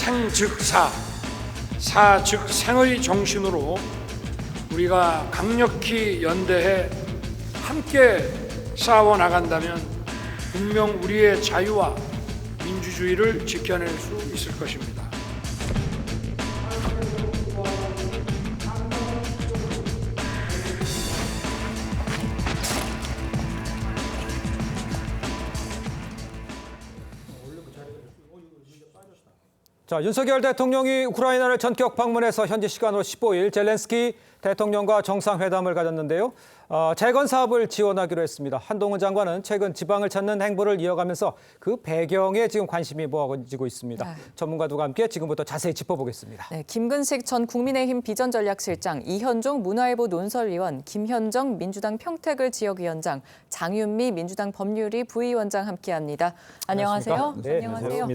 생 즉 사, 사 즉 생의 정신으로 우리가 강력히 연대해 함께 싸워 나간다면 분명 우리의 자유와 민주주의를 지켜낼 수 있을 것입니다. 자, 윤석열 대통령이 우크라이나를 전격 방문해서 현지 시간으로 15일 젤렌스키 대통령과 정상회담을 가졌는데요. 재건 사업을 지원하기로 했습니다. 한동훈 장관은 최근 지방을 찾는 행보를 이어가면서 그 배경에 지금 관심이 모아지고 있습니다. 네. 전문가들과 함께 지금부터 자세히 짚어보겠습니다. 네, 김근식 전 국민의힘 비전전략실장, 이현종 문화일보 논설위원, 김현정 민주당 평택을 지역위원장, 장윤미 민주당 법률위 부위원장 함께합니다. 안녕하세요. 네, 안녕하세요.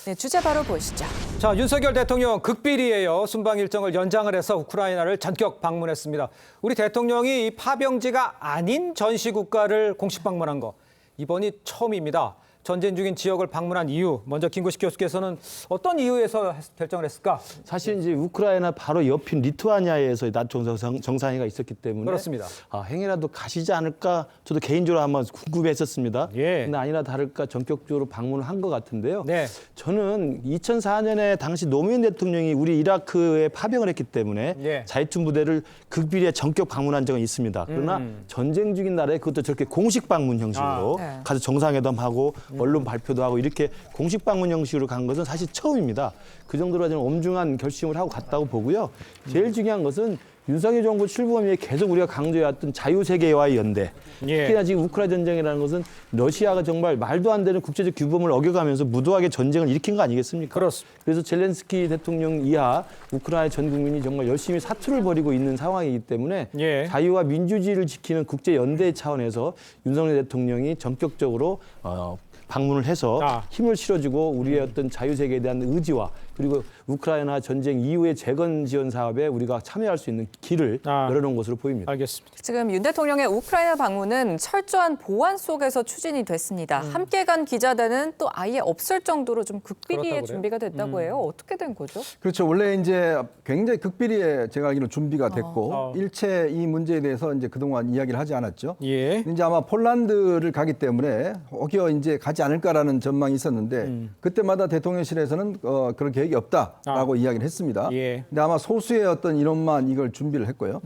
네, 주제 바로 보시죠. 자, 윤석열 대통령 극비리예요. 순방 일정을 연장을 해서 우크라이나를 전격 방문했습니다. 우리 대통령이 이 파병지가 아닌 전시국가를 공식 방문한 거 이번이 처음입니다. 전쟁 중인 지역을 방문한 이유, 먼저 김구식 교수께서는 어떤 이유에서 결정을 했을까? 사실 이제 우크라이나 바로 옆인 리투아니아에서 나토 정상회의가 있었기 때문에 그렇습니다. 행이라도 가시지 않을까 저도 개인적으로 한번 궁금했었습니다. 예. 근데 아니나 다를까 전격적으로 방문을 한 것 같은데요. 네. 저는 2004년에 당시 노무현 대통령이 우리 이라크에 파병을 했기 때문에 예. 자위투 부대를 극비리에 전격 방문한 적은 있습니다. 그러나 전쟁 중인 나라에 그것도 저렇게 공식 방문 형식으로 네. 가서 정상회담하고 언론 발표도 하고 이렇게 공식 방문 형식으로 간 것은 사실 처음입니다. 그 정도로 좀 엄중한 결심을 하고 갔다고 보고요. 제일 중요한 것은 윤석열 정부 출범 이후에 계속 우리가 강조해왔던 자유세계와의 연대. 예. 특히나 지금 우크라이나 전쟁이라는 것은 러시아가 정말 말도 안 되는 국제적 규범을 어겨가면서 무도하게 전쟁을 일으킨 거 아니겠습니까? 그렇습니다. 그래서 젤렌스키 대통령 이하 우크라이나 전 국민이 정말 열심히 사투를 벌이고 있는 상황이기 때문에 예. 자유와 민주주의를 지키는 국제 연대 차원에서 윤석열 대통령이 전격적으로 방문을 해서 힘을 실어주고 우리의 어떤 자유세계에 대한 의지와 그리고 우크라이나 전쟁 이후의 재건 지원 사업에 우리가 참여할 수 있는 길을 열어놓은 것으로 보입니다. 알겠습니다. 지금 윤 대통령의 우크라이나 방문은 철저한 보안 속에서 추진이 됐습니다. 함께 간 기자단은 또 아예 없을 정도로 좀 극비리에 준비가 됐다고 해요. 어떻게 된 거죠? 그렇죠. 원래 이제 굉장히 극비리에 제가 알기로 준비가 됐고 일체 이 문제에 대해서 이제 그동안 이야기를 하지 않았죠. 예. 이제 아마 폴란드를 가기 때문에 혹여 이제 가지 않을까라는 전망이 있었는데 그때마다 대통령실에서는 그런 계획이 없다라고 이야기를 했습니다. 예. 근데 아마 소수의 어떤 인원만 이걸 준비를 했고요.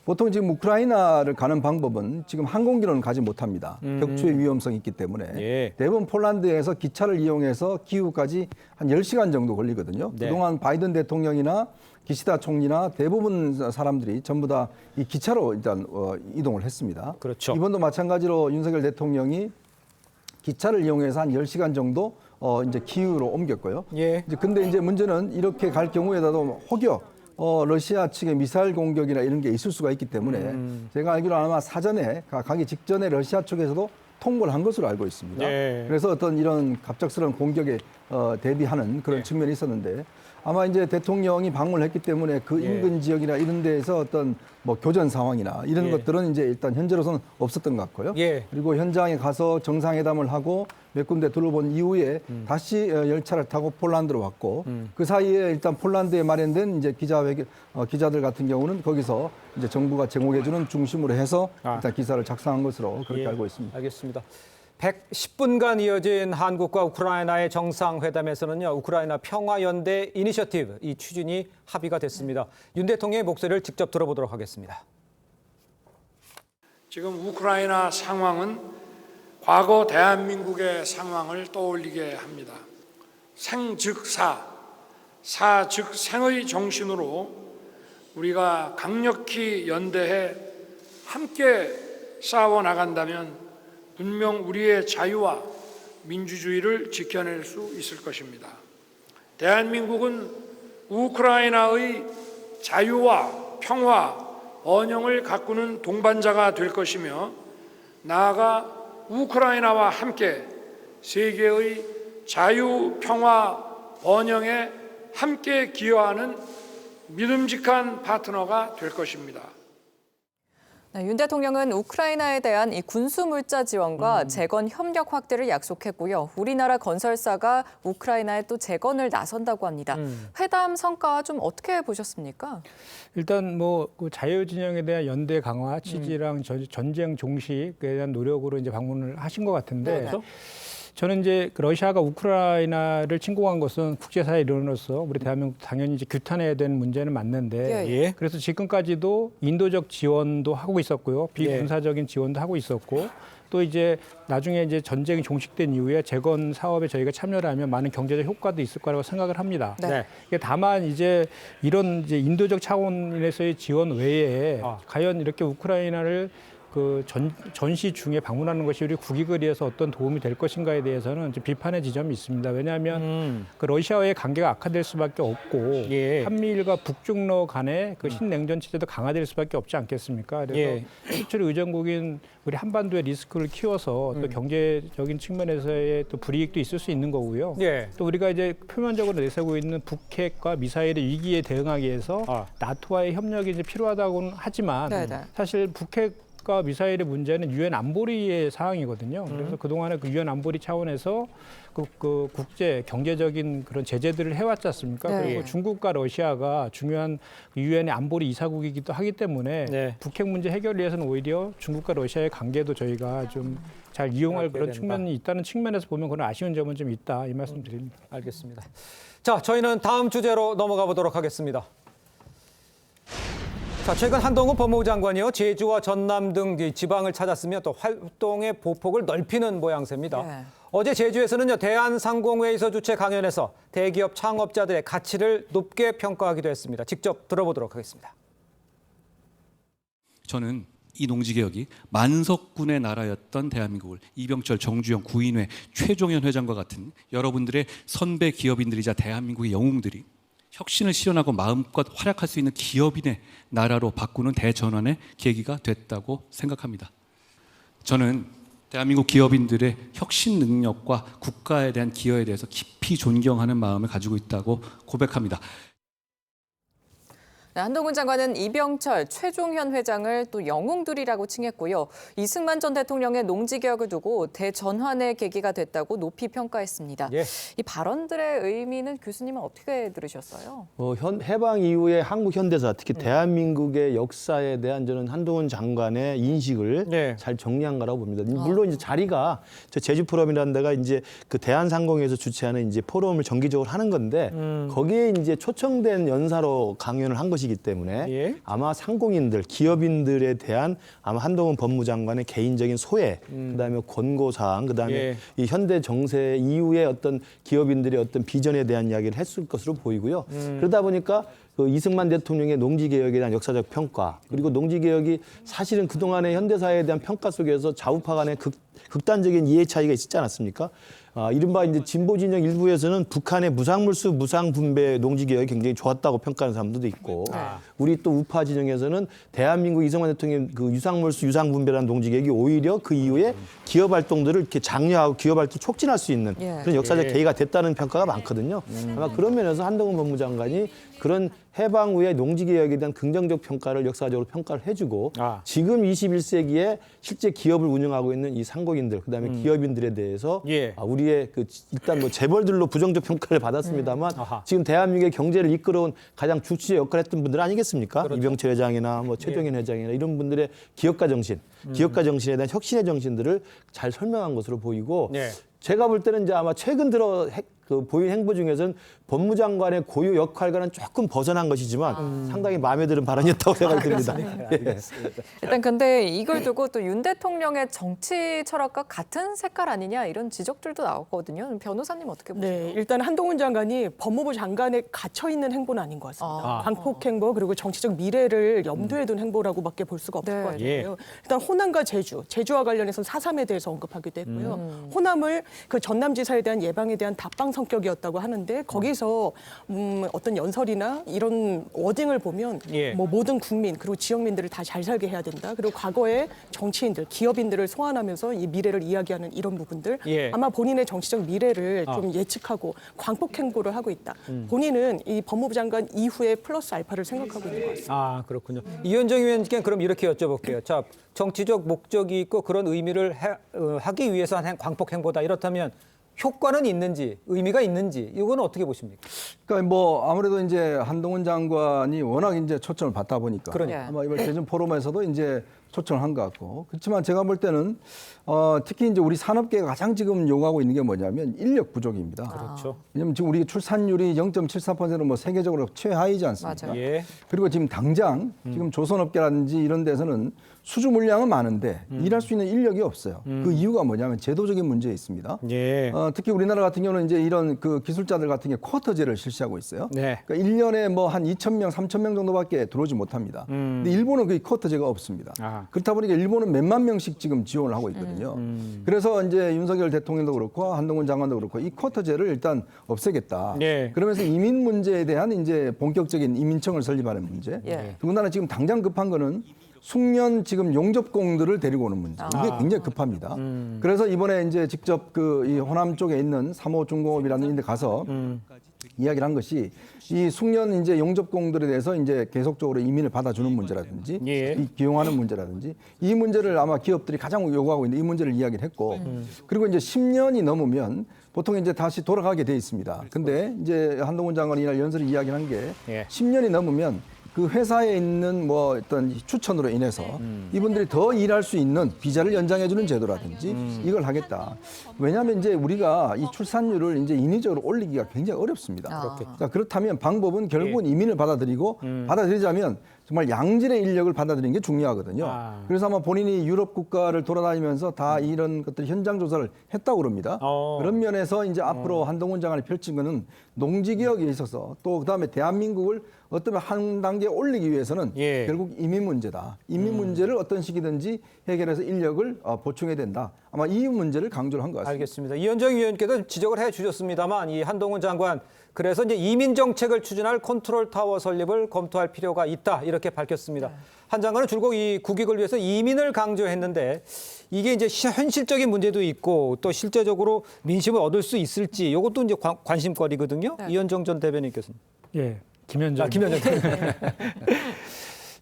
보통 지금 우크라이나를 가는 방법은 지금 항공기로는 가지 못합니다. 격추의 위험성이 있기 때문에 예. 대부분 폴란드에서 기차를 이용해서 키우까지 한 10시간 정도 걸리거든요. 네. 그동안 바이든 대통령이나 기시다 총리나 대부분 사람들이 전부 다 이 기차로 일단 이동을 했습니다. 그렇죠. 이번도 마찬가지로 윤석열 대통령이 기차를 이용해서 한 10시간 정도 이제 키우로 옮겼고요. 예. 근데 이제 문제는 이렇게 갈 경우에라도 혹여 러시아 측의 미사일 공격이나 이런 게 있을 수가 있기 때문에 제가 알기로 아마 사전에 가기 직전에 러시아 쪽에서도 통보를 한 것으로 알고 있습니다. 예. 그래서 어떤 이런 갑작스러운 공격에 대비하는 그런 측면이 있었는데 아마 이제 대통령이 방문을 했기 때문에 그 인근 지역이나 이런 데에서 어떤 뭐 교전 상황이나 이런 것들은 이제 일단 현재로서는 없었던 것 같고요. 예. 그리고 현장에 가서 정상회담을 하고 몇 군데 둘러본 이후에 다시 열차를 타고 폴란드로 왔고 그 사이에 일단 폴란드에 마련된 이제 기자들 같은 경우는 거기서 이제 정부가 제공해주는 중심으로 해서 일단 기사를 작성한 것으로 그렇게 알고 있습니다. 알겠습니다. 110분간 이어진 한국과 우크라이나의 정상회담에서는요, 우크라이나 평화연대 이니셔티브 이 추진이 합의가 됐습니다. 윤 대통령의 목소리를 직접 들어보도록 하겠습니다. 지금 우크라이나 상황은 과거 대한민국의 상황을 떠올리게 합니다. 생 즉 사, 사 즉 생의 정신으로 우리가 강력히 연대해 함께 싸워 나간다면 분명 우리의 자유와 민주주의를 지켜낼 수 있을 것입니다. 대한민국은 우크라이나의 자유와 평화, 번영을 가꾸는 동반자가 될 것이며 나아가 우크라이나와 함께 세계의 자유, 평화, 번영에 함께 기여하는 믿음직한 파트너가 될 것입니다. 네, 윤 대통령은 우크라이나에 대한 이 군수 물자 지원과 재건 협력 확대를 약속했고요. 우리나라 건설사가 우크라이나에 또 재건을 나선다고 합니다. 회담 성과 좀 어떻게 보셨습니까? 일단 그 자유 진영에 대한 연대 강화 취지랑 전쟁 종식에 대한 노력으로 이제 방문을 하신 것 같은데 저는 이제 러시아가 우크라이나를 침공한 것은 국제사회 일원으로서 우리 대한민국 당연히 이제 규탄해야 되는 문제는 맞는데 예. 그래서 지금까지도 인도적 지원도 하고 있었고요. 비군사적인 지원도 하고 있었고 또 이제 나중에 이제 전쟁이 종식된 이후에 재건 사업에 저희가 참여를 하면 많은 경제적 효과도 있을 거라고 생각을 합니다. 네. 이게 다만 이제 이런 이제 인도적 차원에서의 지원 외에 과연 이렇게 우크라이나를 그 전시 중에 방문하는 것이 우리 국익을 위해서 어떤 도움이 될 것인가에 대해서는 이제 비판의 지점이 있습니다. 왜냐하면 그 러시아와의 관계가 악화될 수밖에 없고 한미일과 북중러 간의 그 신냉전 체제도 강화될 수밖에 없지 않겠습니까? 그래서 수출 의존국인 우리 한반도의 리스크를 키워서 또 경제적인 측면에서의 또 불이익도 있을 수 있는 거고요. 또 우리가 이제 표면적으로 내세우고 있는 북핵과 미사일의 위기에 대응하기 위해서 나토와의 협력이 이제 필요하다고는 하지만 사실 북핵과 미사일의 문제는 유엔 안보리의 사항이거든요. 그래서 그동안에 그 유엔 안보리 차원에서 그 국제 경제적인 그런 제재들을 해왔지 않습니까? 그리고 중국과 러시아가 중요한 유엔의 안보리 이사국이기도 하기 때문에 북핵 문제 해결을 위해서는 오히려 중국과 러시아의 관계도 저희가 좀 잘 이용할 그런 측면이 있다는 측면에서 보면 그런 아쉬운 점은 좀 있다 이 말씀 드립니다. 알겠습니다. 자, 저희는 다음 주제로 넘어가 보도록 하겠습니다. 자, 최근 한동훈 법무부 장관이요 제주와 전남 등 지방을 찾았으며 또 활동의 보폭을 넓히는 모양새입니다. 어제 제주에서는요 대한상공회의소 주최 강연에서 대기업 창업자들의 가치를 높게 평가하기도 했습니다. 직접 들어보도록 하겠습니다. 저는 이 농지개혁이 만석군의 나라였던 대한민국을 이병철, 정주영, 구인회, 최종현 회장과 같은 여러분들의 선배 기업인들이자 대한민국의 영웅들이 혁신을 실현하고 마음껏 활약할 수 있는 기업인의 나라로 바꾸는 대전환의 계기가 됐다고 생각합니다. 저는 대한민국 기업인들의 혁신 능력과 국가에 대한 기여에 대해서 깊이 존경하는 마음을 가지고 있다고 고백합니다. 네, 한동훈 장관은 이병철, 최종현 회장을 또 영웅들이라고 칭했고요. 이승만 전 대통령의 농지개혁을 두고 대전환의 계기가 됐다고 높이 평가했습니다. 이 발언들의 의미는 교수님은 어떻게 들으셨어요? 해방 이후에 한국 현대사, 특히 대한민국의 역사에 대한 저는 한동훈 장관의 인식을 잘 정리한 거라고 봅니다. 물론 이제 자리가 저 제주 포럼이라는 데가 이제 그 대한상공회에서 주최하는 이제 포럼을 정기적으로 하는 건데 거기에 이제 초청된 연사로 강연을 한 것이기 때문에 아마 상공인들, 기업인들에 대한 아마 한동훈 법무장관의 개인적인 소회, 그다음에 권고사항, 그다음에 이 현대 정세 이후의 어떤 기업인들의 어떤 비전에 대한 이야기를 했을 것으로 보이고요. 그러다 보니까 그 이승만 대통령의 농지개혁에 대한 역사적 평가, 그리고 농지개혁이 사실은 그동안의 현대사에 대한 평가 속에서 좌우파 간의 극단적인 이해 차이가 있었지 않았습니까? 이른바 이제 진보 진영 일부에서는 북한의 무상물수 무상분배 농지개혁이 굉장히 좋았다고 평가하는 사람들도 있고, 우리 또 우파 진영에서는 대한민국 이승만 대통령의 그 유상물수 유상분배라는 농지개혁이 오히려 그 이후에 기업 활동들을 이렇게 장려하고 기업 활동 촉진할 수 있는 그런 역사적 계기가 됐다는 평가가 많거든요. 아마 그런 면에서 한동훈 법무장관이 그런 해방 후에 농지개혁에 대한 긍정적 평가를 역사적으로 평가를 해주고 지금 21세기에 실제 기업을 운영하고 있는 이 상공인들, 그다음에 기업인들에 대해서 우리의 그 일단 뭐 재벌들로 부정적 평가를 받았습니다만 지금 대한민국의 경제를 이끌어온 가장 주치의 역할을 했던 분들 아니겠습니까? 이병철 회장이나 뭐 최종현 회장이나 이런 분들의 기업가 정신, 기업가 정신에 대한 혁신의 정신들을 잘 설명한 것으로 보이고 제가 볼 때는 이제 아마 최근 들어 그 보인 행보 중에서는 법무장관의 고유 역할과는 조금 벗어난 것이지만 상당히 마음에 드는 발언이었다고 생각이 듭니다. 일단 근데 이걸 두고 또 윤 대통령의 정치 철학과 같은 색깔 아니냐 이런 지적들도 나왔거든요. 변호사님 어떻게 보세요? 네, 일단 한동훈 장관이 법무부 장관에 갇혀 있는 행보는 아닌 것 같습니다. 광폭 행보 그리고 정치적 미래를 염두에 둔 행보라고밖에 볼 수가 없을 것 같아요. 일단 호남과 제주와 관련해서는 4.3에 대해서 언급하기도 했고요. 호남을 그 전남지사에 대한 예방에 대한 답방 성격이었다고 하는데 거기서 어떤 연설이나 이런 워딩을 보면 예. 뭐 모든 국민 그리고 지역민들을 다 잘 살게 해야 된다. 그리고 과거의 정치인들, 기업인들을 소환하면서 이 미래를 이야기하는 이런 부분들 예. 아마 본인의 정치적 미래를 좀 예측하고 광폭 행보를 하고 있다. 본인은 이 법무부 장관 이후에 플러스 알파를 생각하고 있는 것 같습니다. 아, 그렇군요. 이현정 위원님께 그럼 이렇게 여쭤볼게요. 자, 정치적 목적이 있고 그런 의미를 하기 위해서 한 광폭 행보다. 이렇다면 효과는 있는지, 의미가 있는지, 이건 어떻게 보십니까? 그러니까 뭐 아무래도 이제 한동훈 장관이 워낙 이제 초청을 받다 보니까 그러니까. 아마 이번 대전 포럼에서도 이제 초청을 한 것 같고, 그렇지만 제가 볼 때는 특히 이제 우리 산업계가 가장 지금 요구하고 있는 게 뭐냐면 인력 부족입니다. 그렇죠. 왜냐하면 지금 우리 출산율이 0.74%는 뭐 세계적으로 최하이지 않습니까? 맞아요. 예. 그리고 지금 당장 지금 조선업계라든지 이런 데서는 수주 물량은 많은데 일할 수 있는 인력이 없어요. 그 이유가 뭐냐면 제도적인 문제에 있습니다. 예. 특히 우리나라 같은 경우는 이제 이런 그 기술자들 같은 게 쿼터제를 실시하고 있어요. 네. 그러니까 1년에 뭐 한 2,000명, 3,000명 정도밖에 들어오지 못합니다. 근데 일본은 그 쿼터제가 없습니다. 아. 그렇다 보니까 일본은 몇만 명씩 지금 지원을 하고 있거든요. 그래서 이제 윤석열 대통령도 그렇고 한동훈 장관도 그렇고 이 쿼터제를 일단 없애겠다. 예. 그러면서 이민 문제에 대한 이제 본격적인 이민청을 설립하는 문제. 예. 더군다나 지금 당장 급한 거는 숙련 지금 용접공들을 데리고 오는 문제. 이게 굉장히 급합니다. 그래서 이번에 이제 직접 그 이 호남 쪽에 있는 3호 중공업이라는 데 가서 이야기를 한 것이 이 숙련 이제 용접공들에 대해서 이제 계속적으로 이민을 받아주는 문제라든지 예. 이 기용하는 문제라든지 이 문제를 아마 기업들이 가장 요구하고 있는 이 문제를 이야기를 했고 그리고 이제 10년이 넘으면 보통 이제 다시 돌아가게 돼 있습니다. 근데 이제 한동훈 장관이 이날 연설을 이야기한 게 예. 10년이 넘으면 그 회사에 있는 뭐 어떤 추천으로 인해서 이분들이 더 일할 수 있는 비자를 연장해주는 제도라든지 이걸 하겠다. 왜냐하면 이제 우리가 이 출산율을 이제 인위적으로 올리기가 굉장히 어렵습니다. 자, 그렇다면 방법은 결국은 이민을 받아들이고 받아들이자면 정말 양질의 인력을 받아들이는 게 중요하거든요. 그래서 아마 본인이 유럽 국가를 돌아다니면서 다 이런 것들 현장 조사를 했다고 그럽니다. 그런 면에서 이제 앞으로 한동훈 장관이 펼친 거는 농지개혁에 있어서 또 그다음에 대한민국을 어떤 한 단계 올리기 위해서는 예. 결국 이민 문제다. 이민 문제를 어떤 식이든지 해결해서 인력을 보충해야 된다. 아마 이 문제를 강조를 한 것 같습니다. 알겠습니다. 이현정 위원께서 지적을 해 주셨습니다만 이 한동훈 장관 그래서 이제 이민 정책을 추진할 컨트롤 타워 설립을 검토할 필요가 있다 이렇게 밝혔습니다. 한 장관은 줄곧 이 국익을 위해서 이민을 강조했는데 이게 이제 현실적인 문제도 있고 또 실제적으로 민심을 얻을 수 있을지 이것도 이제 관심거리거든요. 네. 이현정 전 대변인께서는. 예, 김현정. 김현정.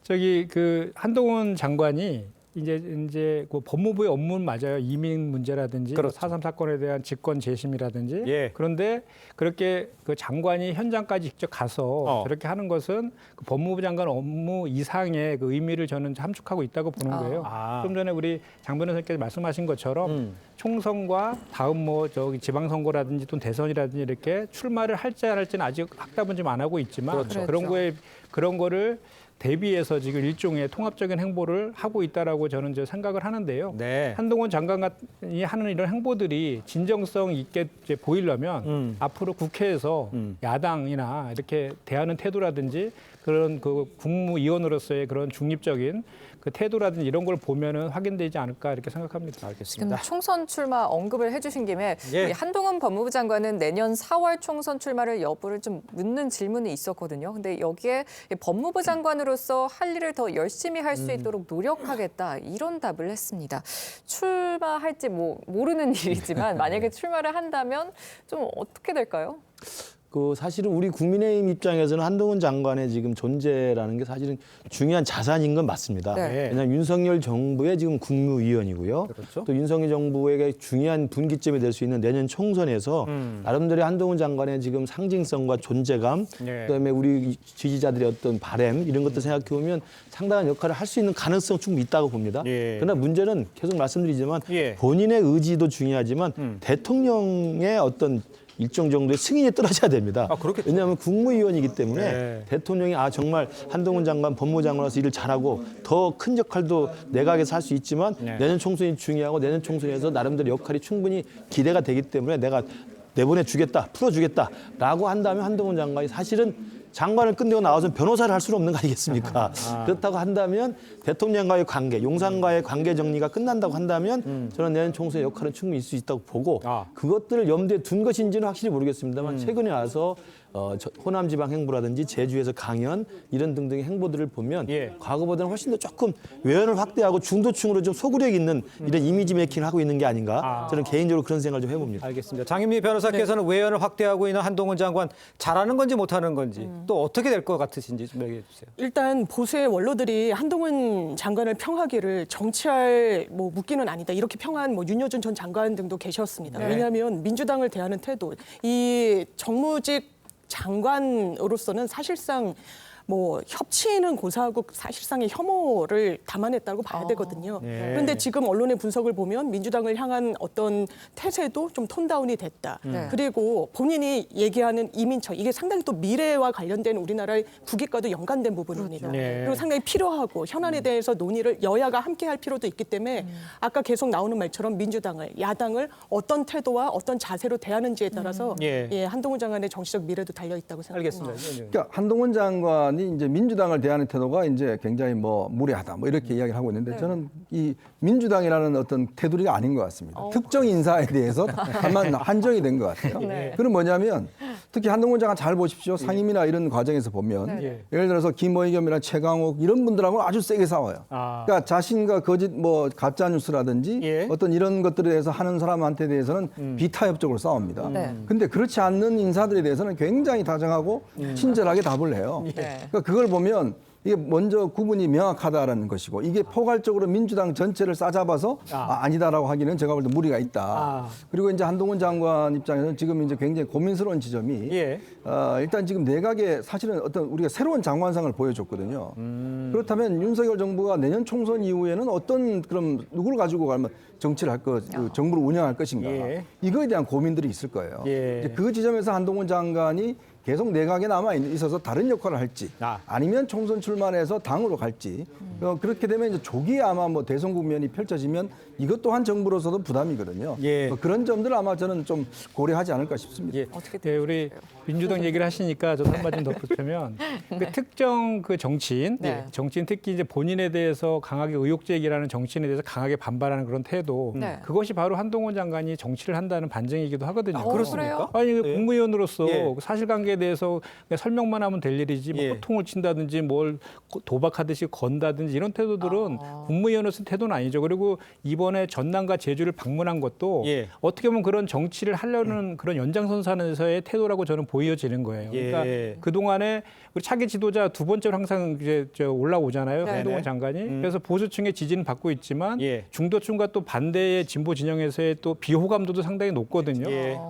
저기 그 한동훈 장관이 이제 그 법무부의 업무는 맞아요. 이민 문제라든지 그렇죠. 4.3 사건에 대한 직권 재심이라든지. 예. 그런데 그렇게 그 장관이 현장까지 직접 가서 저렇게 하는 것은 그 법무부 장관 업무 이상의 그 의미를 저는 함축하고 있다고 보는 거예요. 좀 전에 우리 장 변호사님께서 말씀하신 것처럼 총선과 다음 뭐 저기 지방선거라든지 또 대선이라든지 이렇게 출마를 할지 안 할지는 아직 확답은 좀 안 하고 있지만 그렇죠. 그런 거를 대비해서 지금 일종의 통합적인 행보를 하고 있다라고 저는 이제 생각을 하는데요. 네. 한동훈 장관이 하는 이런 행보들이 진정성 있게 이제 보이려면 앞으로 국회에서 야당이나 이렇게 대하는 태도라든지 그런 그 국무위원으로서의 그런 중립적인 그 태도라든지 이런 걸 보면은 확인되지 않을까 이렇게 생각합니다. 지금 알겠습니다. 총선 출마 언급을 해주신 김에 예. 우리 한동훈 법무부 장관은 내년 4월 총선 출마를 여부를 좀 묻는 질문이 있었거든요. 근데 여기에 법무부 장관으로서 할 일을 더 열심히 할 수 있도록 노력하겠다 이런 답을 했습니다. 출마할지 모르는 일이지만 만약에 출마를 한다면 좀 어떻게 될까요? 그 사실은 우리 국민의힘 입장에서는 한동훈 장관의 지금 존재라는 게 사실은 중요한 자산인 건 맞습니다. 네. 왜냐하면 윤석열 정부의 지금 국무위원이고요. 그렇죠. 또 윤석열 정부에게 중요한 분기점이 될 수 있는 내년 총선에서 나름대로 한동훈 장관의 지금 상징성과 존재감, 네. 그다음에 우리 지지자들의 어떤 바램 이런 것들 생각해 보면 상당한 역할을 할 수 있는 가능성 충분히 있다고 봅니다. 예. 그러나 문제는 계속 말씀드리지만 예. 본인의 의지도 중요하지만 대통령의 어떤 일정 정도의 승인이 떨어져야 됩니다. 그렇겠죠. 왜냐하면 국무위원이기 때문에 네. 대통령이 정말 한동훈 장관 법무장관으로서 일을 잘하고 더 큰 역할도 내각에서 할 수 있지만 네. 내년 총선이 중요하고 내년 총선에서 나름대로 역할이 충분히 기대가 되기 때문에 내가 내보내주겠다, 풀어주겠다라고 한다면 한동훈 장관이 사실은 장관을 끝내고 나와서 변호사를 할 수는 없는 거 아니겠습니까? 그렇다고 한다면 대통령과의 관계, 용산과의 관계 정리가 끝난다고 한다면 저는 내년 총선의 역할은 충분히 있을 수 있다고 보고 그것들을 염두에 둔 것인지는 확실히 모르겠습니다만 최근에 와서 호남 지방 행보라든지 제주에서 강연 이런 등등의 행보들을 보면 과거보다는 훨씬 더 조금 외연을 확대하고 중도층으로 좀 소구력 있는 이런 이미지 메이킹을 하고 있는 게 아닌가 저는 개인적으로 그런 생각을 좀 해봅니다. 알겠습니다. 장윤미 변호사께서는 외연을 확대하고 있는 한동훈 장관 잘하는 건지 못하는 건지 또 어떻게 될 것 같으신지 좀 얘기해 주세요. 일단 보수의 원로들이 한동훈 장관을 평하기를 정치할 뭐 묻기는 아니다 이렇게 평한 뭐 윤여준 전 장관 등도 계셨습니다. 왜냐하면 민주당을 대하는 태도, 이 정무직 장관으로서는 사실상 뭐 협치는 고사하고 사실상의 혐오를 담아냈다고 봐야 되거든요. 그런데 지금 언론의 분석을 보면 민주당을 향한 어떤 태세도 좀 톤다운이 됐다. 그리고 본인이 얘기하는 이민철, 이게 상당히 또 미래와 관련된 우리나라의 국익과도 연관된 부분입니다. 그리고 상당히 필요하고 현안에 대해서 논의를 여야가 함께 할 필요도 있기 때문에 아까 계속 나오는 말처럼 민주당을, 야당을 어떤 태도와 어떤 자세로 대하는지에 따라서 한동훈 장관의 정치적 미래도 달려 있다고 생각합니다. 알겠습니다. 그러니까 한동훈 장관이 이제 민주당을 대하는 태도가 이제 굉장히 뭐 무례하다 뭐 이렇게 이야기를 하고 있는데 저는 이 민주당이라는 어떤 테두리가 아닌 것 같습니다. 특정 인사에 대해서 다만 한정이 된 것 같아요. 그건 뭐냐면 특히 한동훈 장관 잘 보십시오. 상임이나 이런 과정에서 보면 예를 들어서 김의겸이나 최강욱 이런 분들하고 아주 세게 싸워요. 그러니까 자신과 거짓 뭐 가짜 뉴스라든지 어떤 이런 것들에 대해서 하는 사람한테 대해서는 비타협적으로 싸웁니다. 근데 그렇지 않는 인사들에 대해서는 굉장히 다정하고 친절하게 답을 해요. 그러니까 그걸 보면 이게 먼저 구분이 명확하다라는 것이고 이게 포괄적으로 민주당 전체를 싸잡아서 아니다라고 하기는 제가 볼 때 무리가 있다. 그리고 이제 한동훈 장관 입장에서는 지금 이제 굉장히 고민스러운 지점이 일단 지금 내각에 사실은 어떤 우리가 새로운 장관상을 보여줬거든요. 그렇다면 윤석열 정부가 내년 총선 이후에는 어떤 그럼 누구를 가지고 가면 정치를 할 것, 그 정부를 운영할 것인가 이거에 대한 고민들이 있을 거예요. 이제 그 지점에서 한동훈 장관이 계속 내각에 남아 있어서 다른 역할을 할지 아니면 총선 출마해서 당으로 갈지 그렇게 되면 이제 조기에 아마 뭐 대선 국면이 펼쳐지면 이것 또한 정부로서도 부담이거든요. 그런 점들 아마 저는 좀 고려하지 않을까 싶습니다. 어떻게 우리 민주당 얘기를 하시니까 저도 한마디 좀 덧붙이면 그 특정 그 정치인, 정치인 특히 이제 본인에 대해서 강하게 의혹 제기라는 정치인에 대해서 강하게 반발하는 그런 태도, 그것이 바로 한동훈 장관이 정치를 한다는 반증이기도 하거든요. 그렇습니까? 아니 국무위원으로서 사실관계에 대해서 그냥 설명만 하면 될 일이지 뭐 호통을 친다든지 뭘 도박하듯이 건다든지 이런 태도들은 국무위원으로서 태도는 아니죠. 그리고 이번에 전남과 제주를 방문한 것도 어떻게 보면 그런 정치를 하려는 그런 연장선상에서의 태도라고 저는 보여지는 거예요. 그러니까 그동안에 우리 차기 지도자 두 번째로 항상 이제 올라오잖아요. 한동훈 장관이. 그래서 보수층의 지지는 받고 있지만 중도층과 또 반대의 진보 진영에서의 또 비호감도도 상당히 높거든요.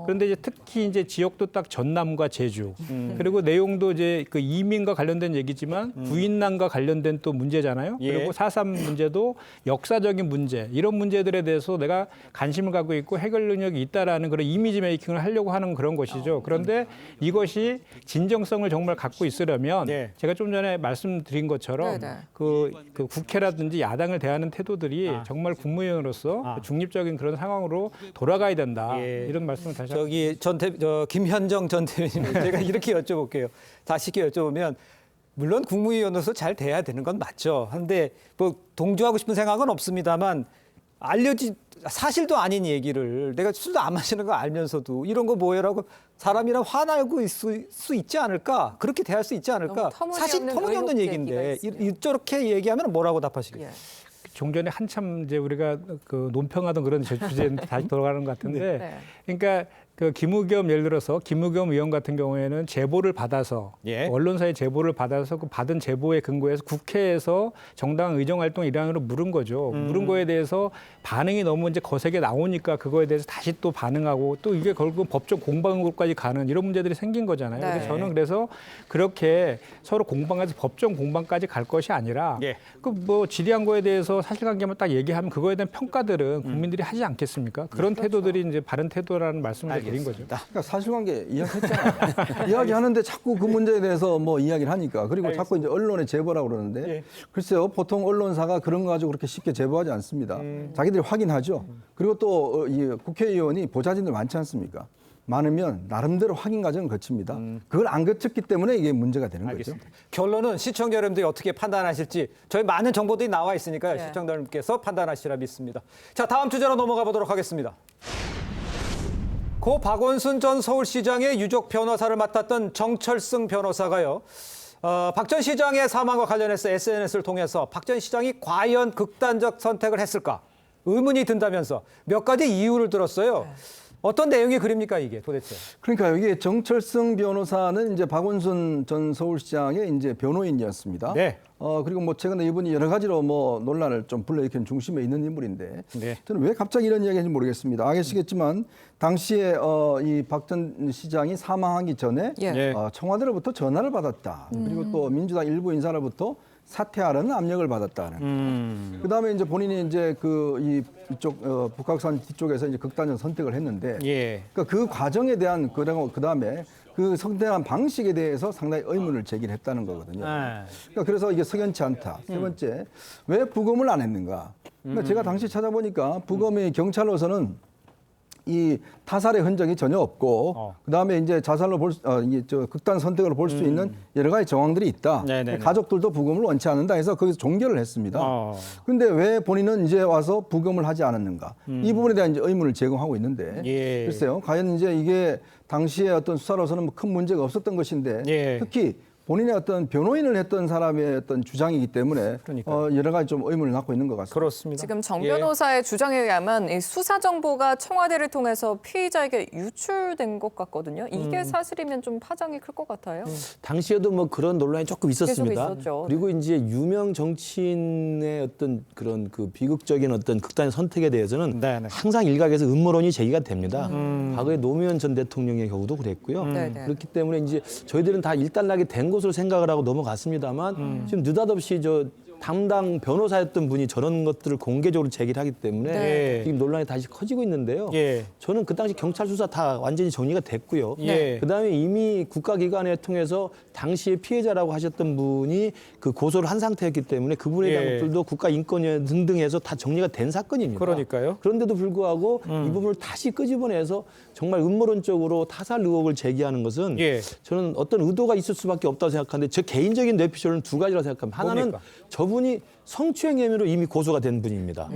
그런데 이제 특히 이제 지역도 딱 전남과 제주 그리고 내용도 이제 그 이민과 관련된 얘기지만 부인난과 관련된 또 문제잖아요. 그리고 4.3 문제도 역사적인 문제 이런 문제들에 대해서 내가 관심을 갖고 있고 해결 능력이 있다라는 그런 이미지 메이킹을 하려고 하는 그런 것이죠. 그런데 이것이 진정성을 정말 갖고 있으려면 제가 좀 전에 말씀드린 것처럼 그 국회라든지 야당을 대하는 태도들이 정말 국무위원으로서 중립적인 그런 상황으로 돌아가야 된다. 이런 말씀을 다시 김현정 전 대변인 제가 이렇게 여쭤볼게요. 다시 쉽게 여쭤보면 물론 국무위원으로서 잘 돼야 되는 건 맞죠. 그런데 뭐 동조하고 싶은 생각은 없습니다만 사실도 아닌 얘기를 내가 술도 안 마시는 거 알면서도 이런 거 뭐예요라고 사람이랑 화나고 있을 수 있지 않을까? 그렇게 대할 수 있지 않을까? 사실 터무니없는 얘기인데 저렇게 얘기하면 뭐라고 답하시겠어요? 종전에 한참 이제 우리가 그 논평하던 그런 주제인데 다시 돌아가는 것 같은데 그러니까 그 김의겸 예를 들어서 김의겸 의원 같은 경우에는 제보를 받아서 언론사의 제보를 받아서 그 받은 제보에 근거해서 국회에서 정당 의정 활동 일환으로 물은 거죠. 물은 거에 대해서 반응이 너무 이제 거세게 나오니까 그거에 대해서 다시 또 반응하고 또 이게 결국 법적 공방으로까지 가는 이런 문제들이 생긴 거잖아요. 그래서 저는 그래서 그렇게 서로 공방에서 법정 공방까지 갈 것이 아니라 그 뭐 질의한 거에 대해서 사실관계만 딱 얘기하면 그거에 대한 평가들은 국민들이 하지 않겠습니까? 그런 태도들이 이제 바른 태도라는 말씀을 드린 거죠. 그러니까 사실관계 이야기했잖아요. 이야기하는데 자꾸 그 문제에 대해서 뭐 이야기를 하니까 그리고 자꾸 이제 언론에 제보라고 그러는데 글쎄요 보통 언론사가 그런 거 가지고 그렇게 쉽게 제보하지 않습니다. 자기들이 확인하죠. 그리고 또 이 국회의원이 보좌진들 많지 않습니까? 많으면 나름대로 확인 과정을 거칩니다. 그걸 안 거쳤기 때문에 이게 문제가 되는 알겠습니다. 거죠. 결론은 시청자 여러분들이 어떻게 판단하실지 저희 많은 정보들이 나와 있으니까 네. 시청자 여러분께서 판단하시라 믿습니다. 자, 다음 주제로 넘어가 보도록 하겠습니다. 고 박원순 전 서울시장의 유족 변호사를 맡았던 정철승 변호사가요. 박 전 시장의 사망과 관련해서 SNS를 통해서 박 전 시장이 과연 극단적 선택을 했을까 의문이 든다면서 몇 가지 이유를 들었어요. 어떤 내용이 그립니까 이게 도대체? 그러니까 이게 정철승 변호사는 이제 박원순 전 서울시장의 이제 변호인이었습니다. 네. 그리고 뭐 최근에 이분이 여러 가지로 뭐 논란을 좀 불러일으키는 중심에 있는 인물인데 네. 저는 왜 갑자기 이런 이야기인지 모르겠습니다. 아시겠지만 당시에 이 박 전 시장이 사망하기 전에 예. 청와대로부터 전화를 받았다. 그리고 또 민주당 일부 인사로부터 사퇴하라는 압력을 받았다는. 그다음에 이제 본인이 이제 이쪽 북악산 뒤쪽에서 이제 극단적 선택을 했는데, 예. 그러니까 그 과정에 대한 그다음에 그 선택한 방식에 대해서 상당히 의문을 제기했다는 거거든요. 그러니까 그래서 이게 석연치 않다. 세 번째, 왜 부검을 안 했는가? 그러니까 제가 당시 찾아보니까 부검의 경찰로서는 이 타살의 흔적이 전혀 없고 그다음에 이제 자살로 극단 선택으로 볼 수 있는 여러 가지 정황들이 있다. 네네네. 가족들도 부검을 원치 않는다 해서 거기서 종결을 했습니다. 그런데 왜 본인은 이제 와서 부검을 하지 않았는가? 이 부분에 대한 이제 의문을 제공하고 있는데 예. 글쎄요. 과연 이제 이게 당시에 어떤 수사로서는 뭐 큰 문제가 없었던 것인데 예. 특히 본인의 어떤 변호인을 했던 사람의 어떤 주장이기 때문에 여러 가지 좀 의문을 낳고 있는 것 같습니다. 그렇습니다. 지금 정 예. 변호사의 주장에 의하면 이 수사 정보가 청와대를 통해서 피의자에게 유출된 것 같거든요. 이게 사실이면 좀 파장이 클 것 같아요. 당시에도 뭐 그런 논란이 조금 있었습니다. 계속 있었죠. 그리고 이제 유명 정치인의 어떤 그런 그 비극적인 어떤 극단의 선택에 대해서는 네네. 항상 일각에서 음모론이 제기가 됩니다. 과거에 노무현 전 대통령의 경우도 그랬고요. 네네. 그렇기 때문에 이제 저희들은 다 일단락이 된 것으로 생각을 하고 넘어갔습니다만 지금 느닷없이 담당 변호사였던 분이 저런 것들을 공개적으로 제기를 하기 때문에 네. 지금 논란이 다시 커지고 있는데요. 예. 저는 그 당시 경찰 수사 다 완전히 정리가 됐고요. 예. 그다음에 이미 국가기관에 통해서 당시에 피해자라고 하셨던 분이 그 고소를 한 상태였기 때문에 그분에 대한 예. 것들도 국가인권위원 등등해서 다 정리가 된 사건입니다. 그러니까요. 그런데도 불구하고 이 부분을 다시 끄집어내서 정말 음모론적으로 타살 의혹을 제기하는 것은 예. 저는 어떤 의도가 있을 수밖에 없다고 생각하는데 제 개인적인 뇌피셜은 두 가지라고 생각합니다. 하나는 뭡니까? 저분이 성추행 혐의로 이미 고소가 된 분입니다.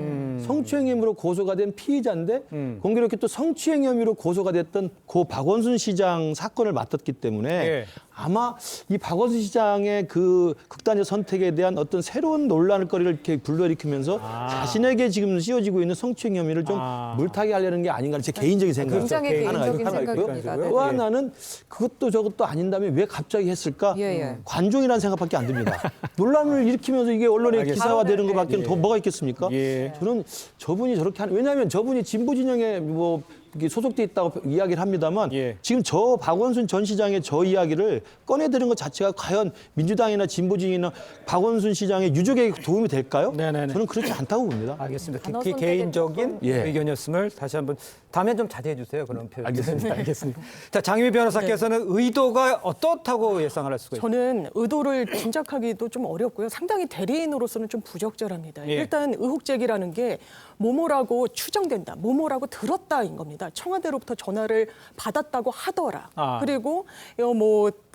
성추행 혐의로 고소가 된 피의자인데 공교롭게 또 성추행 혐의로 고소가 됐던 고 박원순 시장 사건을 맡았기 때문에 예. 아마 이 박원순 시장의 그 극단적 선택에 대한 어떤 새로운 논란거리를 이렇게 불러일으키면서 자신에게 지금 씌워지고 있는 성추행 혐의를 좀 물타기 하려는 게 아닌가 제 개인적인 생각. 굉장히 개인적인 생각입니다. 네. 또 하나는 그것도 저것도 아닌다면 왜 갑자기 했을까? 예. 관종이라는 생각밖에 안 듭니다. 논란을 일으키면서 이게 언론에 기사화되는 것밖에 더 뭐가 있겠습니까? 예. 저는 저분이 저렇게 하는 왜냐하면 저분이 진보 진영에 뭐 이게 소속돼 있다고 이야기를 합니다만 예. 지금 저 박원순 전 시장의 저 이야기를 꺼내드는 것 자체가 과연 민주당이나 진보 진영이나 박원순 시장의 유족에게 도움이 될까요? 네네네. 저는 그렇지 않다고 봅니다. 알겠습니다. 단어 특히 선택에 개인적인 조금- 예. 의견이었음을 다시 한번 다음에 좀 자제해 주세요. 그런 표현. 알겠습니다. 알겠습니다. 자, 장희미 변호사께서는 의도가 어떻다고 예상을 할 수가 있어요? 저는 의도를 짐작하기도 좀 어렵고요. 상당히 대리인으로서는 좀 부적절합니다. 예. 일단 의혹 제기라는 게 모모라고 추정된다, 모모라고 들었다인 겁니다. 청와대로부터 전화를 받았다고 하더라. 그리고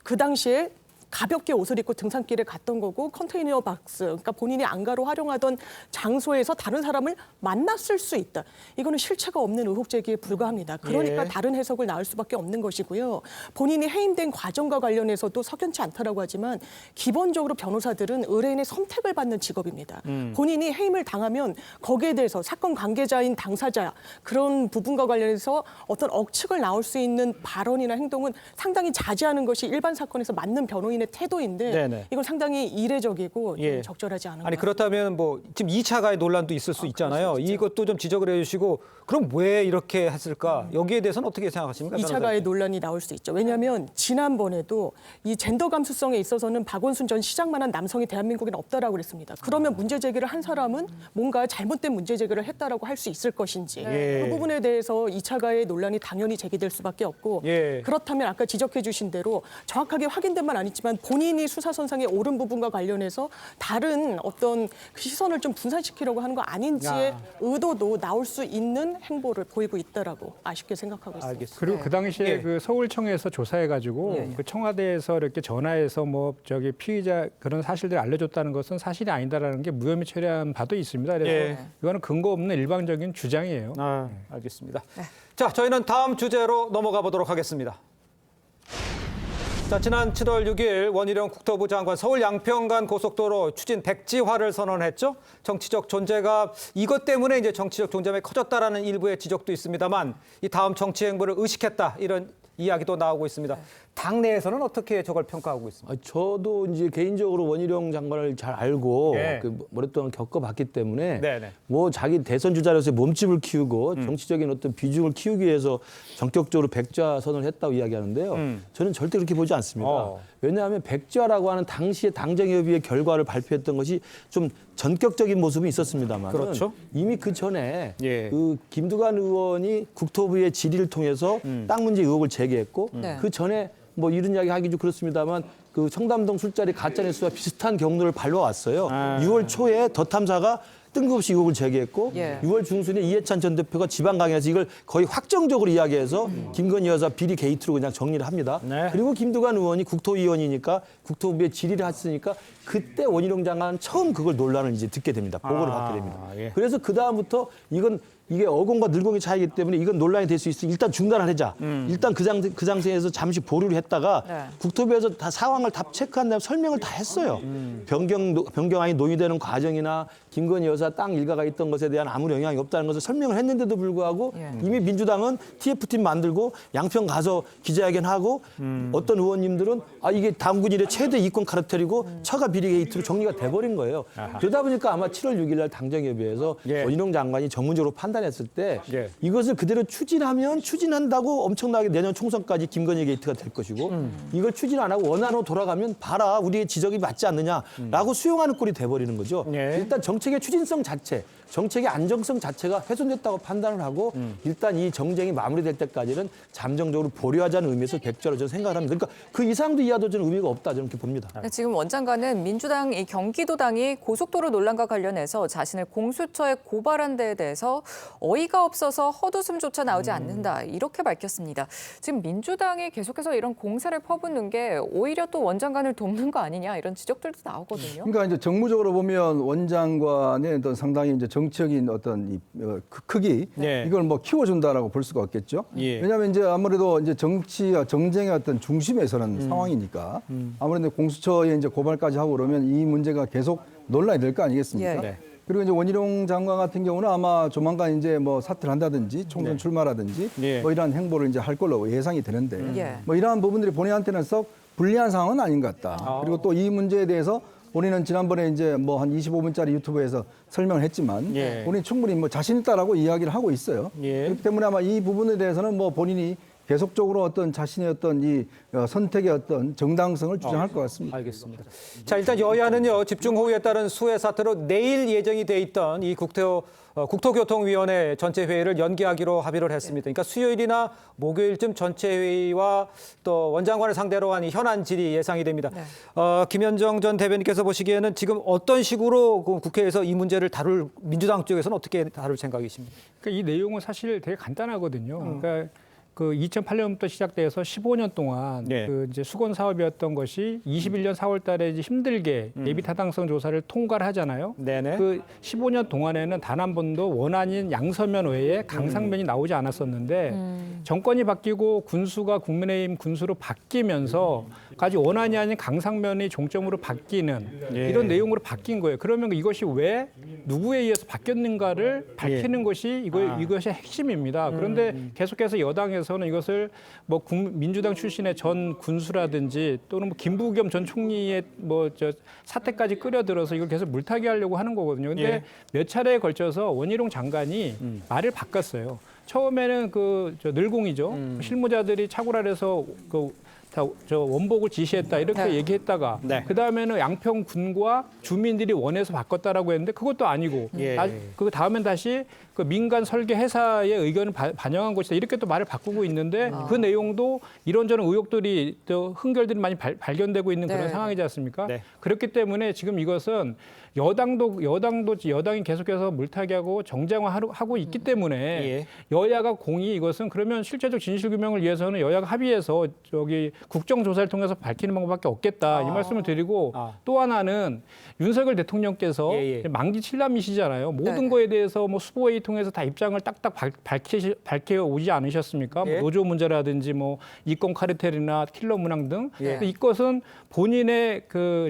그 당시에 가볍게 옷을 입고 등산길에 갔던 거고 컨테이너 박스, 그러니까 본인이 안가로 활용하던 장소에서 다른 사람을 만났을 수 있다. 이거는 실체가 없는 의혹 제기에 불과합니다. 그러니까 예. 다른 해석을 낳을 수밖에 없는 것이고요. 본인이 해임된 과정과 관련해서도 석연치 않다라고 하지만 기본적으로 변호사들은 의뢰인의 선택을 받는 직업입니다. 본인이 해임을 당하면 거기에 대해서 사건 관계자인 당사자 그런 부분과 관련해서 어떤 억측을 나올 수 있는 발언이나 행동은 상당히 자제하는 것이 일반 사건에서 맞는 변호인의 태도인데 네네. 이건 상당히 이례적이고 좀 예. 적절하지 않은 아니 것 같습니다. 그렇다면 뭐 지금 2차 가해 논란도 있을 수 있잖아요. 이것도 좀 지적을 해주시고 그럼 왜 이렇게 했을까? 여기에 대해서는 어떻게 생각하십니까? 2차 가해 논란이 나올 수 있죠. 왜냐하면 지난번에도 이 젠더 감수성에 있어서는 박원순 전 시장만한 남성이 대한민국에는 없다라고 그랬습니다. 그러면 문제 제기를 한 사람은 뭔가 잘못된 문제 제기를 했다라고 할 수 있을 것인지 예. 그 부분에 대해서 2차 가해 논란이 당연히 제기될 수밖에 없고 예. 그렇다면 아까 지적해 주신 대로 정확하게 확인된 건 아니지만 그렇지만 본인이 수사선상에 오른 부분과 관련해서 다른 어떤 시선을 좀 분산시키려고 하는 거 아닌지의 의도도 나올 수 있는 행보를 보이고 있다라고 아쉽게 생각하고 있습니다. 알겠습니다. 그리고 그 당시에 그 서울청에서 조사해가지고 그 청와대에서 이렇게 전화해서 뭐 저기 피의자 그런 사실들을 알려줬다는 것은 사실이 아니다라는 게 무혐의 처리한 바도 있습니다. 그래서 이거는 근거 없는 일방적인 주장이에요. 알겠습니다. 자, 저희는 다음 주제로 넘어가 보도록 하겠습니다. 자, 지난 7월 6일 원희룡 국토부 장관 서울 양평간 고속도로 추진 백지화를 선언했죠. 정치적 존재가 이것 때문에 이제 정치적 존재감이 커졌다라는 일부의 지적도 있습니다만 이 다음 정치 행보를 의식했다 이런 이야기도 나오고 있습니다. 당내에서는 어떻게 저걸 평가하고 있습니까? 저도 이제 개인적으로 원희룡 장관을 잘 알고 그 오랫동안 겪어봤기 때문에 뭐 자기 대선 주자로서의 몸집을 키우고 정치적인 어떤 비중을 키우기 위해서 전격적으로 백지화 선언을 했다고 이야기하는데요. 저는 절대 그렇게 보지 않습니다. 왜냐하면 백지화라고 하는 당시의 당정협의회 결과를 발표했던 것이 좀 전격적인 모습은 있었습니다만 그렇죠. 이미 그 전에 그 김두관 의원이 국토부의 질의를 통해서 땅 문제 의혹을 제기했고 그 전에 뭐 이런 이야기 하기 좀 그렇습니다만 그 청담동 술자리 가짜뉴스와 비슷한 경로를 밟아왔어요. 6월 초에 더 탐사가 뜬금없이 의혹을 제기했고 6월 중순에 이해찬 전 대표가 지방 강연에서 이걸 거의 확정적으로 이야기해서 김건희 여사 비리 게이트로 그냥 정리를 합니다. 그리고 김두관 의원이 국토위원이니까 국토부에 질의를 했으니까 그때 원희룡 장관은 처음 그걸 논란을 이제 듣게 됩니다. 보고를 받게 됩니다. 그래서 그 다음부터 이게 어공과 늘공의 차이기 때문에 이건 논란이 될 수 있으니 일단 중단을 하자. 일단 그 상태에서 잠시 보류를 했다가 국토부에서 다 상황을 다 체크한 다음에 설명을 다 했어요. 변경안이 논의되는 과정이나 김건희 여사 땅 일가가 있던 것에 대한 아무 영향이 없다는 것을 설명을 했는데도 불구하고 이미 민주당은 TF팀 만들고 양평 가서 기자회견하고 어떤 의원님들은 이게 당군 일의 최대 이권 카르텔이고 처가 비리 게이트로 정리가 돼버린 거예요. 그러다 보니까 아마 7월 6일 날 당정협의회에서 원희룡 장관이 전문적으로 판단했을 때 이것을 그대로 추진한다고 엄청나게 내년 총선까지 김건희 게이트가 될 것이고 이걸 추진 안 하고 원안으로 돌아가면 봐라 우리의 지적이 맞지 않느냐라고 수용하는 꼴이 돼버리는 거죠. 일단 정책의 추진성 자체, 정책의 안정성 자체가 훼손됐다고 판단을 하고 일단 이 정쟁이 마무리될 때까지는 잠정적으로 보류하자는 의미에서 백지화로 저는 생각을 합니다. 그러니까 그 이상도 이하도 저는 의미가 없다 저는 이렇게 봅니다. 지금 원 장관은 민주당 이 경기도당이 고속도로 논란과 관련해서 자신을 공수처에 고발한 데에 대해서 어이가 없어서 헛웃음조차 나오지 않는다 이렇게 밝혔습니다. 지금 민주당이 계속해서 이런 공세를 퍼붓는 게 오히려 또 원 장관을 돕는 거 아니냐 이런 지적들도 나오거든요. 그러니까 이제 정무적으로 보면 원 장관의 어떤 상당히 이제 정치적인 어떤 이 크기 이걸 뭐 키워준다라고 볼 수가 없겠죠. 왜냐하면 이제 아무래도 이제 정치와 정쟁의 어떤 중심에 서는 상황이니까 아무래도 공수처에 이제 고발까지 하고 그러면 이 문제가 계속 논란이 될 거 아니겠습니까? 그리고 이제 원희룡 장관 같은 경우는 아마 조만간 이제 뭐 사퇴를 한다든지 총선 출마라든지 뭐 이러한 행보를 이제 할 걸로 예상이 되는데 뭐 이러한 부분들이 본인한테는 썩 불리한 상황은 아닌 것 같다. 그리고 또 이 문제에 대해서 본인은 지난번에 이제 뭐 한 25분짜리 유튜브에서 설명을 했지만 본인이 충분히 뭐 자신 있다라고 이야기를 하고 있어요. 그렇기 때문에 아마 이 부분에 대해서는 뭐 본인이 계속적으로 어떤 자신의 어떤 이 선택의 어떤 정당성을 주장할 것 같습니다. 알겠습니다. 자, 일단 여야는요 집중호우에 따른 수해 사태로 내일 예정이 돼 있던 이 국토교통위원회 전체 회의를 연기하기로 합의를 했습니다. 그러니까 수요일이나 목요일쯤 전체 회의와 또 원장관을 상대로 한 이 현안 질의 예상이 됩니다. 김현정 전 대변인께서 보시기에는 지금 어떤 식으로 국회에서 이 문제를 민주당 쪽에서는 어떻게 다룰 생각이십니까? 그러니까 이 내용은 사실 되게 간단하거든요. 그러니까 그 2008년부터 시작돼서 15년 동안 그 이제 수건 사업이었던 것이 21년 4월달에 이제 힘들게 예비 타당성 조사를 통과를 하잖아요. 그 15년 동안에는 단 한 번도 원안인 양서면 외에 강상면이 나오지 않았었는데 정권이 바뀌고 군수가 국민의힘 군수로 바뀌면서까지 원안이 아닌 강상면이 종점으로 바뀌는 이런 내용으로 바뀐 거예요. 그러면 이것이 왜 누구에 의해서 바뀌었는가를 밝히는 것이 이것이 핵심입니다. 그런데 계속해서 여당에서 는 이것을 뭐 민주당 출신의 전 군수라든지 또는 뭐 김부겸 전 총리의 뭐 사태까지 끌어들어서 이걸 계속 물타기 하려고 하는 거거든요. 근데 몇 차례에 걸쳐서 원희룡 장관이 말을 바꿨어요. 처음에는 늘공이죠. 실무자들이 착오를 해서 저 원복을 지시했다 이렇게 네. 얘기했다가 네. 그 다음에는 양평군과 주민들이 원해서 바꿨다라고 했는데 그것도 아니고 예. 그 다음엔 다시 그 민간 설계 회사의 의견을 반영한 것이다 이렇게 또 말을 바꾸고 있는데 그 내용도 이런저런 의혹들이 또 흥결들이 많이 발견되고 있는 그런 네. 상황이지 않습니까? 네. 그렇기 때문에 지금 이것은 여당이 계속해서 물타기하고 정쟁화하고 있기 때문에 예. 여야가 공이 이것은 그러면 실제적 진실규명을 위해서는 여야가 합의해서 저기 국정조사를 통해서 밝히는 방법밖에 없겠다 이 말씀을 드리고 또 하나는 윤석열 대통령께서 예, 예. 만기 7남이시잖아요. 모든 네. 거에 대해서 뭐 수보회의 통해서 다 입장을 딱딱 밝혀 오지 않으셨습니까? 예. 뭐 노조 문제라든지 뭐 이권 카르텔이나 킬러 문항 등 예. 이것은 본인의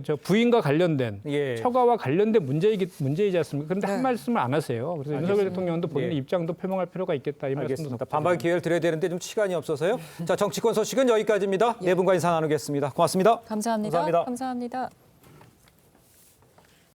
저 부인과 관련된 예. 처가와 관련된 문제이지 않습니까? 그런데 네. 한 말씀을 안 하세요. 그래서 윤석열 대통령도 본인의 예. 입장도 표명할 필요가 있겠다 이 말씀도 알겠습니다. 반박 기회를 드려야 되는데 좀 시간이 없어서요. 자, 정치권 소식은 여기까지입니다. 네 분과 인사 나누겠습니다. 고맙습니다. 감사합니다. 감사합니다. 감사합니다.